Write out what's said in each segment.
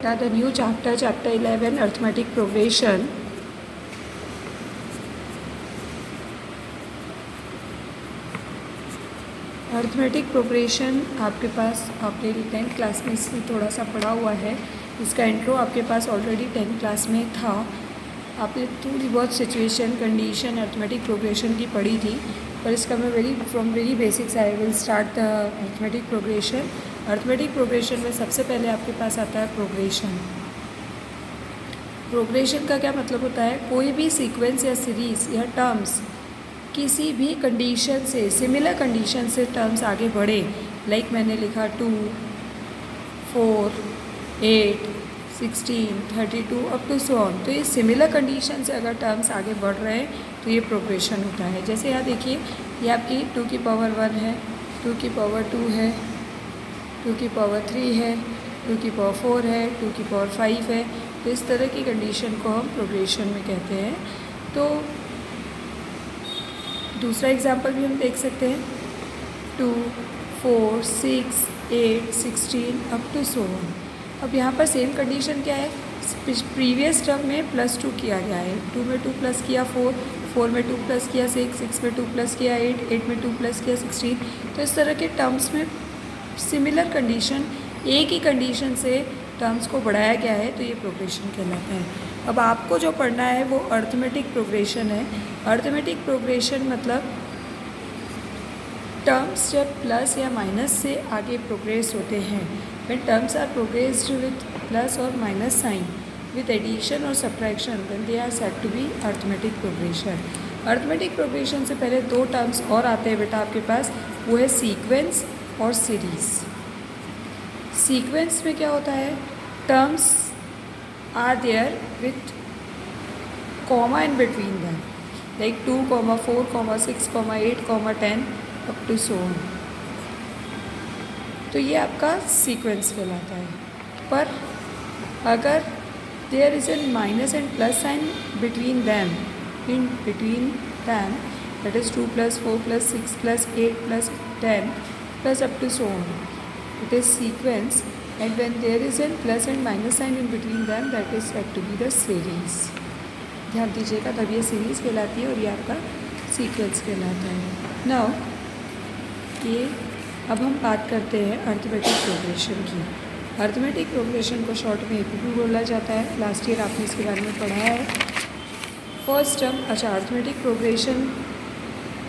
The new chapter, chapter 11, arithmetic progression. Arithmetic progression आपके पास आपने 10th class में इससे थोड़ा सा पढ़ा हुआ है। इसका इंट्रो आपके पास ऑलरेडी 10th क्लास में था। आपने थोड़ी बहुत सिचुएशन, कंडीशन, अर्थमेटिक प्रोग्रेशन की पढ़ी थी, पर इसका मैं from very basics I will start the arithmetic progression. Arithmetic progression में सबसे पहले आपके पास आता है प्रोग्रेशन। प्रोग्रेशन का क्या मतलब होता है? कोई भी सीक्वेंस या सीरीज़ या टर्म्स किसी भी कंडीशन से, सिमिलर कंडीशन से टर्म्स आगे बढ़े। लाइक मैंने लिखा 2, 4, 8, 16, 32 अप टू सो ऑन। तो ये सिमिलर कंडीशन से अगर टर्म्स आगे बढ़ रहे हैं तो ये प्रोग्रेशन होता है। जैसे यहाँ देखिए, ये आपकी 2 की पावर 1 है, 2 की पावर 2 है, 2 की पावर 3 है, 2 की पावर 4 है, 2 की पावर 5 है। तो इस तरह की कंडीशन को हम प्रोग्रेशन में कहते हैं। तो दूसरा एग्जाम्पल भी हम देख सकते हैं, 2, 4, 6, 8, 16 अप टू सो ऑन। अब यहाँ पर सेम कंडीशन क्या है? प्रीवियस टर्म में +2 किया गया है। 2 में 2 प्लस किया 4, 4 में 2 प्लस किया 6, 6 में 2 प्लस किया 8, 8 में 2 प्लस किया 16। तो इस तरह के टर्म्स में सिमिलर कंडीशन, एक ही कंडीशन से टर्म्स को बढ़ाया गया है, तो ये प्रोग्रेशन कहलाता है। अब आपको जो पढ़ना है वो अर्थमेटिक प्रोग्रेशन है। अर्थमेटिक प्रोग्रेशन मतलब टर्म्स जब प्लस या माइनस से आगे प्रोग्रेस होते हैं, when terms are progressed with plus और माइनस साइन, विथ एडिशन और subtraction, then they are said to be arithmetic progression. Arithmetic progression से पहले 2 टर्म्स और आते हैं बेटा आपके पास, वो है सीक्वेंस और सीरीज़। सीक्वेंस में क्या होता है? Terms are there with comma in between them, like 2, 4, 6, 8, 10 up to so on. तो ये आपका सीक्वेंस कहलाता है। पर अगर there is an minus and plus sign between them, that is 2 + 4 + 6 + 8 + 10 + up to so on, it is sequence, and when there is a plus and minus sign in between them, that is said to be the series। ध्यान दीजिएगा, तब ये series कहलाती है और ये आपका sequence कहलाता है। नाउ ये अब हम बात करते हैं अर्थमेटिक प्रोग्रेशन की। अर्थमेटिक प्रोग्रेशन को शॉर्ट में APP बोला जाता है। लास्ट ईयर आपने इसके बारे में पढ़ा है। फर्स्ट टर्म, अच्छा अर्थमेटिक प्रोग्रेशन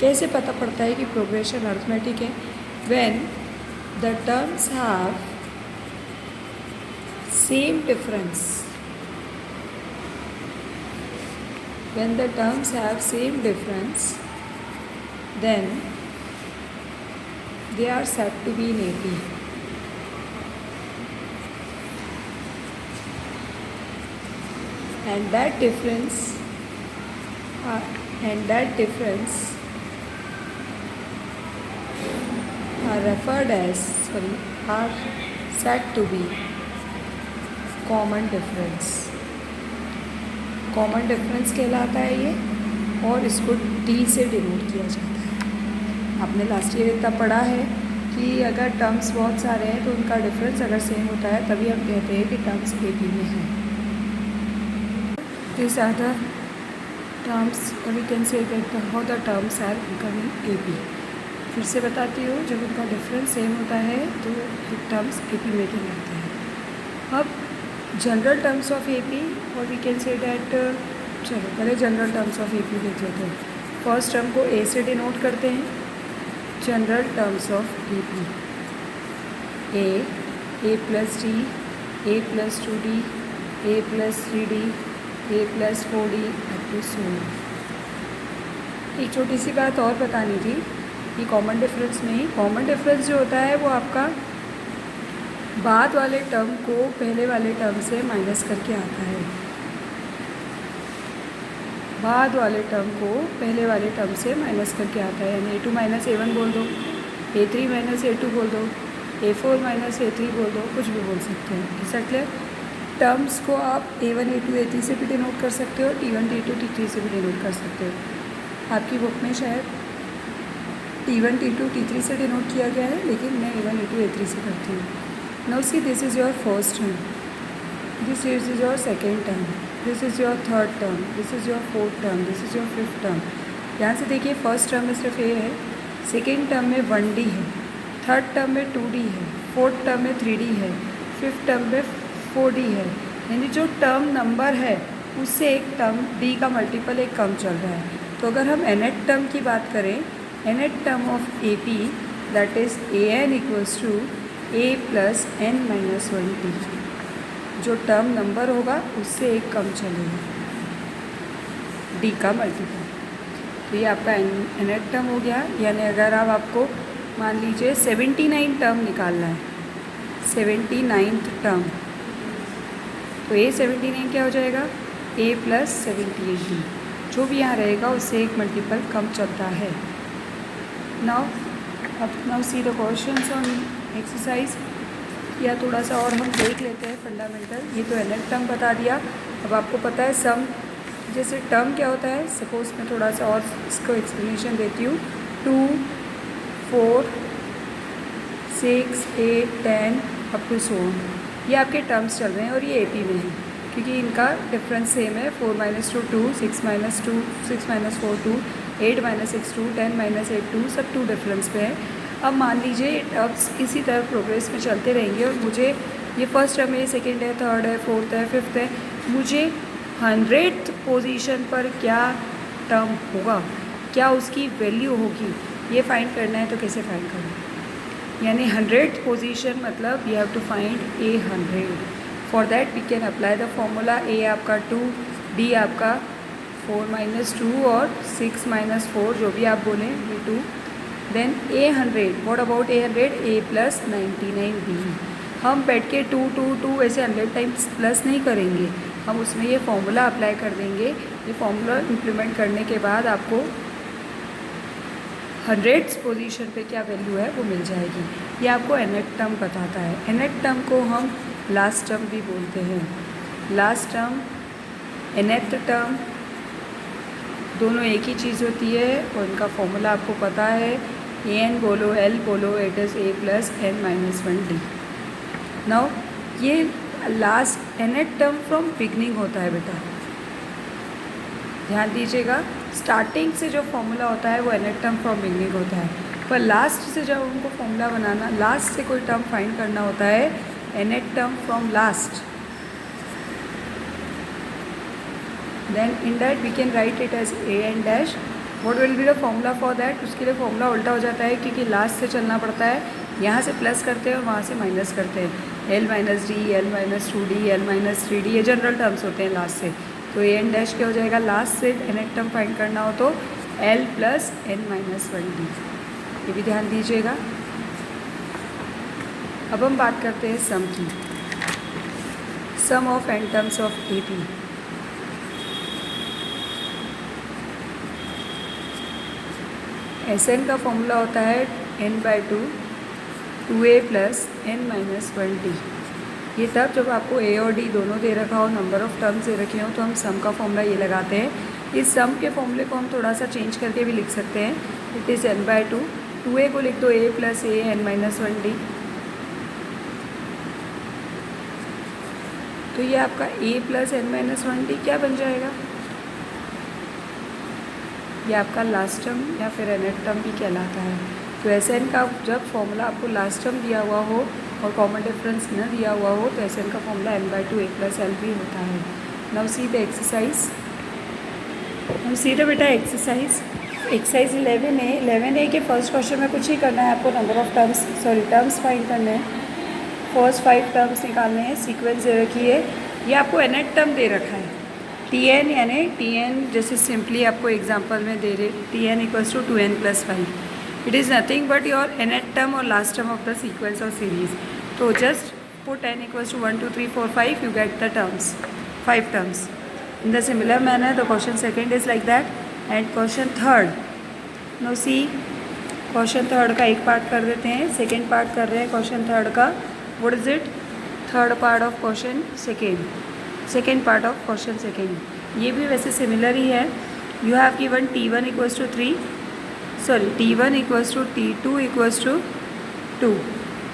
कैसे पता पड़ता है कि प्रोग्रेशन अर्थमेटिक है? When the terms have same difference, when the terms have same difference, then they are said to be in AP। and that difference are referred as, are said to be common difference। Common difference कहलाता है ये, और इसको D से denote किया जाता है। आपने लास्ट ईयर इतना पढ़ा है कि अगर टर्म्स बहुत सारे हैं तो उनका डिफरेंस अगर सेम होता है तभी हम कहते हैं कि टर्म्स AP में हैं। This are the terms, we can say that how the terms are becoming AP। फिर से बताती हूँ, जब उनका डिफरेंस सेम होता है तो टर्म्स AP में कहलाते हैं। अब जनरल टर्म्स ऑफ AP, और वी कैन से डैट, चलो पहले जनरल टर्म्स ऑफ AP देख लेते हैं। फर्स्ट टर्म को A से डिनोट करते हैं, general terms of AP, A + D, A + 2D, A + 3D, A + 4D up to so on. एक छोटी सी बात और बतानी थी कि कॉमन डिफरेंस में ही, कॉमन डिफरेंस जो होता है वो आपका बाद वाले टर्म को पहले वाले टर्म से माइनस करके आता है। बाद वाले टर्म को पहले वाले टर्म से माइनस करके आता है, यानी A2 - A1 बोल दो, A3 - A2 बोल दो, A4 - A3 बोल दो, कुछ भी बोल सकते हैं। ऐसा क्लियर? टर्म्स को आप A1, A2, A3 से भी डिनोट कर सकते हो, T1, T2, T3 से भी डिनोट कर सकते हो। आपकी बुक में शायद T1, T2, T3 से डिनोट किया गया है, लेकिन मैं A1, A2, A3 से करती हूँ। Now see, this is your first term, This is your second term, this is your third term, this is your fourth term, this is your fifth term. यहाँ से देखिए फर्स्ट टर्म में सिर्फ ए है, second term में 1D है, third term में 2D है, फोर्थ टर्म में 3D है, फिफ्थ टर्म में 4D है। यानी जो टर्म नंबर है उससे एक टर्म डी का मल्टीपल एक कम चल रहा है। तो अगर हम nth टर्म की बात करें, nth term of A P that is a n equals to a plus n minus 1D। जो टर्म नंबर होगा उससे एक कम चलेगा डी का मल्टीपल। तो ये आपका nth टर्म हो गया। यानी अगर आप आपको मान लीजिए 79 टर्म निकालना है, 79th टर्म, तो ए 79 क्या हो जाएगा, ए प्लस 78D। जो भी यहाँ रहेगा उससे एक मल्टीपल कम चलता है। Now see the questions on exercise. या थोड़ा सा और हम देख लेते हैं फंडामेंटल। ये तो nth टर्म बता दिया। अब आपको पता है सम, जैसे टर्म क्या होता है, सपोज मैं थोड़ा सा और इसको एक्सप्लेनेशन देती हूँ। 2, 4, 6, 8, 10 अप टू 100 ये आपके टर्म्स चल रहे हैं और ये AP में है क्योंकि इनका डिफरेंस सेम है। 4 - 2 2, 6 - 2 6 - 4 2, 8 - 6 2, 10 - 8 2, सब 2 डिफरेंस पे है। अब मान लीजिए टर्म्स इसी तरह प्रोग्रेस में चलते रहेंगे और मुझे ये फर्स्ट टर्म है, सेकेंड है, थर्ड है, फोर्थ है, फिफ्थ है, मुझे 100th पोजीशन पर क्या टर्म होगा, क्या उसकी वैल्यू होगी, ये फाइंड करना है। तो कैसे फाइंड करना, यानी 100th पोजीशन मतलब you have to find a 100। For that we can apply the formula. A आपका 2, डी आपका 4 - 2 और 6 - 4 जो भी आप बोलें ये 2। Then a 100, what about a 100, a plus 99B। हम बैठ के 2 2 2 ऐसे 100 टाइम्स प्लस नहीं करेंगे, हम उसमें ये फॉर्मूला अप्लाई कर देंगे। ये फॉर्मूला इम्प्लीमेंट करने के बाद आपको 100th पोजीशन पे क्या वैल्यू है वो मिल जाएगी। ये आपको nth टर्म बताता है। nth टर्म को हम लास्ट टर्म भी बोलते हैं। लास्ट टर्म, nth टर्म दोनों एक ही चीज़ होती है और इनका फॉर्मूला आपको पता है। an बोलो, l बोलो, it is a plus n minus 1D। Now ये last nth term from beginning होता है बेटा, ध्यान दीजिएगा। स्टार्टिंग से जो फॉर्मूला होता है वो nth टर्म फ्रॉम बिगनिंग होता है, पर लास्ट से जब उनको फॉर्मूला बनाना, लास्ट से कोई टर्म फाइंड करना होता है nth term from last. Then in that we can write it as a n dash. What will be the formula for that, उसके लिए फॉर्मूला उल्टा हो जाता है क्योंकि लास्ट से चलना पड़ता है। यहाँ से प्लस करते हैं और वहाँ से माइनस करते हैं। l - d, l - 2d, l - 3d ये जनरल टर्म्स होते हैं लास्ट से। तो a n डैश क्या हो जाएगा, लास्ट से nth टर्म फाइंड करना हो तो l plus n minus 1d। ये भी ध्यान दीजिएगा। अब हम बात करते हैं सम की। Sum of n terms of AP। Sn का फॉर्मूला होता है n/2 2a plus n minus 1d। ये तब जब आपको a और d दोनों दे रखा हो, नंबर ऑफ़ टर्म्स दे रखे हो, तो हम सम का फॉर्मूला ये लगाते हैं। इस सम के फॉर्मूले को हम थोड़ा सा चेंज करके भी लिख सकते हैं। इट इज़ n/2, 2a को लिख दो a plus a n minus 1d। तो ये आपका a plus n minus 1d क्या बन जाएगा, ये आपका लास्ट टर्म या फिर nth टर्म भी कहलाता है। तो Sn का जब फॉर्मूला आपको लास्ट टर्म दिया हुआ हो और कॉमन डिफरेंस न दिया हुआ हो तो Sn का formula n/2 a plus l भी होता है। Now see the exercise. Now see the बेटा एक्सरसाइज 11A। 11A के फर्स्ट क्वेश्चन में कुछ नहीं करना है आपको, number of terms terms find करने हैं। फर्स्ट 5 टर्म्स निकालने हैं, सीक्वेंस दे रखी है। ये आपको nth टर्म दे रखा है Tn, यानी Tn जैसे सिंपली आपको एग्जांपल में दे रहे Tn equals to 2n + 5। It is nothing but your nth term और last term of the sequence और सीरीज। तो just put n equals to 1 2 3 4 5, you get the terms, 5 terms. In the similar manner the question second is like that and question third. No see, question third का एक part कर देते हैं, second part कर रहे हैं question third का। What is it, third part of question second part of question second. ये भी वैसे सिमिलर ही है। You have given T1 equals to T1 equals to T2 equals to 2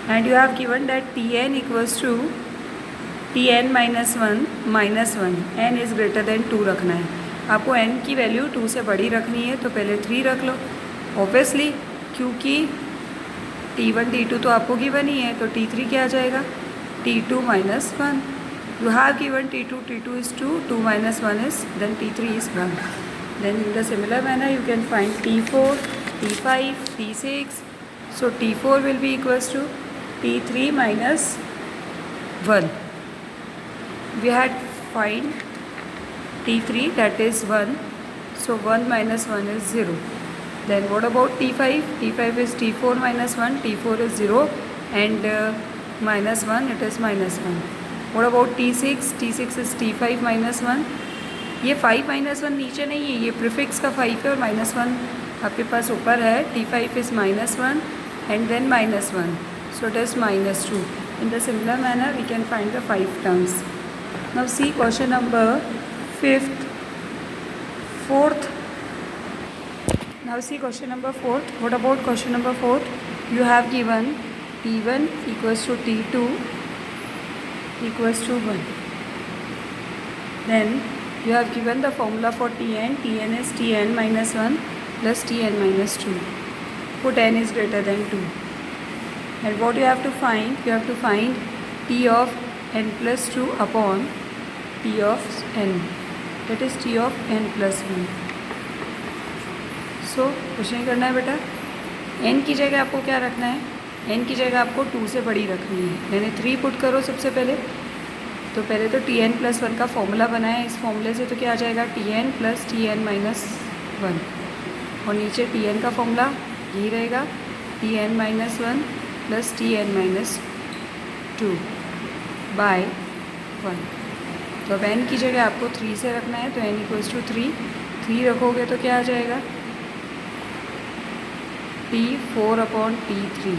and you have given that Tn equals to Tn -1 n is greater than 2 रखना है। आपको n की value 2 से बड़ी रखनी है, तो पहले 3 रख लो ऑब्वियसली, क्योंकि T1 T2 तो आपको गिवन ही है, तो T3 क्या आ जाएगा, T2 -1। You have given T2 is 2, 2 minus 1 is, then T3 is 1. Then in the similar manner you can find T4, T5, T6. So T4 will be equals to T3 minus 1. We had find T3, that is 1. So 1 minus 1 is 0. Then what about T5? T5 is T4 minus 1. T4 is 0 and minus 1, it is minus 1. What about T6? T6 is T5 minus 1. ये 5 minus 1 नीचे नहीं है, ये prefix का 5 है और minus 1 आपके पास ऊपर है. T5 is minus 1 and then minus 1. So it is minus 2. In the similar manner we can find the 5 terms. Now see question number 5th, 4th. Now see question number 4th. What about question number 4th? You have given T1 equals to T2 equals to 1. Then you have given the formula for Tn. Tn is Tn minus 1 plus Tn minus 2. Put n is greater than 2. And what you have to find? You have to find T of n plus 2 upon T of n. That is T of n plus 1. So कुछ नहीं करना है बेटा, n की जगह आपको क्या रखना है, n की जगह आपको 2 से बड़ी रखनी है। मैंने 3 पुट करो सबसे पहले, तो पहले तो Tn प्लस 1 का फॉर्मूला बनाया, इस फॉर्मूले से तो क्या आ जाएगा, Tn प्लस Tn माइनस 1, और नीचे Tn का फॉर्मूला यही रहेगा, Tn minus 1 plus Tn minus 2 by 1। तो अब n की जगह आपको 3 से रखना है, तो n इक्वल्स टू 3 रखोगे तो क्या आ जाएगा, T4 upon T3।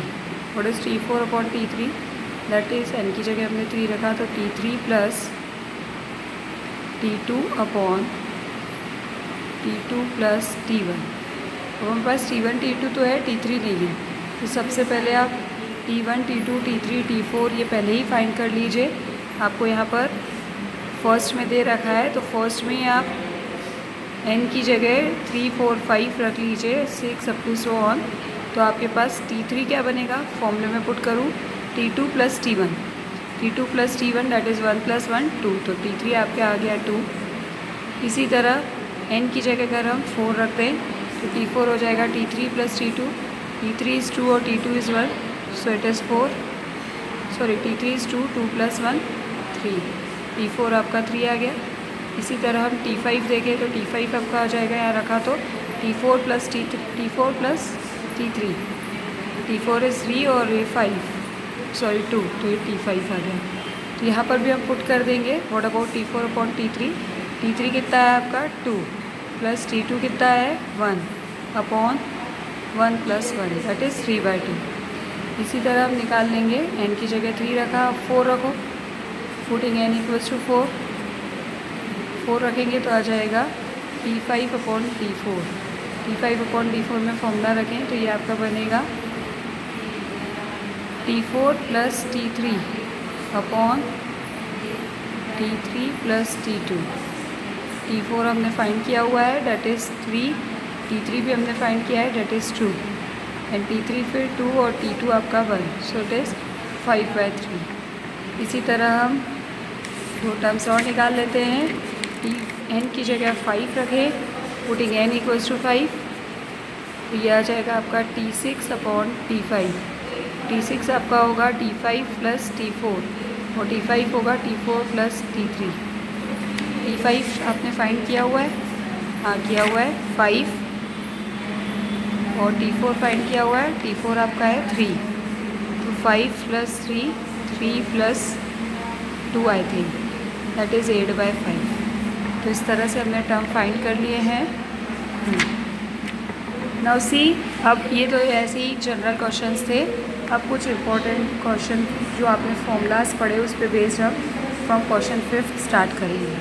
What is T4 upon T3? That is n की जगह हमने 3 रखा, तो T3 plus T2 upon T2 plus T1। अब हमारे पास T1 T2 तो है, T3 नहीं है, तो सबसे पहले आप T1 T2 T3 T4 ये पहले ही फाइंड कर लीजिए। आपको यहाँ पर फर्स्ट में दे रखा है, तो फर्स्ट में ही आप n की जगह 3 4 5 रख लीजिए, 6 अप टू सो ऑन। तो आपके पास T3 क्या बनेगा, फॉर्मूले में पुट करूँ T2 plus T1, T2 plus T1 that is 1 plus 1 2, तो T3 आपके आ गया 2। इसी तरह n की जगह अगर हम 4 रखते हैं तो T4 हो जाएगा T3 plus T2, T3 is 2 और T2 is 1, so it is 4, sorry T3 is 2, 2 plus 1 3, T4 आपका 3 आ गया। इसी तरह हम T5 देखें तो T5 आपका आ जाएगा, यहाँ रखा तो T4 plus T3, T4 is 3 और ये 5, सॉरी 2, तो ये T5 आ गया। तो यहाँ पर भी हम पुट कर देंगे। What about T4 upon T3? T3 कितना है आपका 2 प्लस T2 कितना है 1 अपॉन 1 प्लस 1 दैट इज़ 3/2। इसी तरह हम निकाल लेंगे, n की जगह 3 रखा, 4 रखो, पुटिंग n इक्वल्स टू 4 रखेंगे तो आ जाएगा T5 upon T4। T5 upon T4 में फॉर्मूला रखें तो ये आपका बनेगा T4 plus T3 upon T3 plus T2। T4 हमने फाइंड किया हुआ है डेट इज़ 3, T3 भी हमने फाइंड किया है डेट इज़ 2, एंड T3 फिर 2 और T2 आपका 1, सो इट इज़ 5/3। इसी तरह हम 2 टर्म्स और निकाल लेते हैं। n की जगह 5 रखें, पुटिंग n इक्वल्स टू 5, तो ये आ जाएगा आपका T6 अपॉन T5। T6 आपका होगा T5 प्लस T4 और T5 होगा T4 प्लस T3। T5 आपने फाइंड किया हुआ है, हाँ किया हुआ है 5, और T4 फाइंड किया हुआ है, T4 आपका है 3, तो 5 plus 3 plus 2 I think that is 8/5। तो इस तरह से हमने टर्म फाइंड कर लिए हैं। नाउ सी, अब ये तो ऐसे ही जनरल क्वेश्चंस थे, अब कुछ इम्पोर्टेंट क्वेश्चन जो आपने फॉर्मूलाज पढ़े उस पर बेस्ड हम फ्रॉम क्वेश्चन 5 स्टार्ट करेंगे।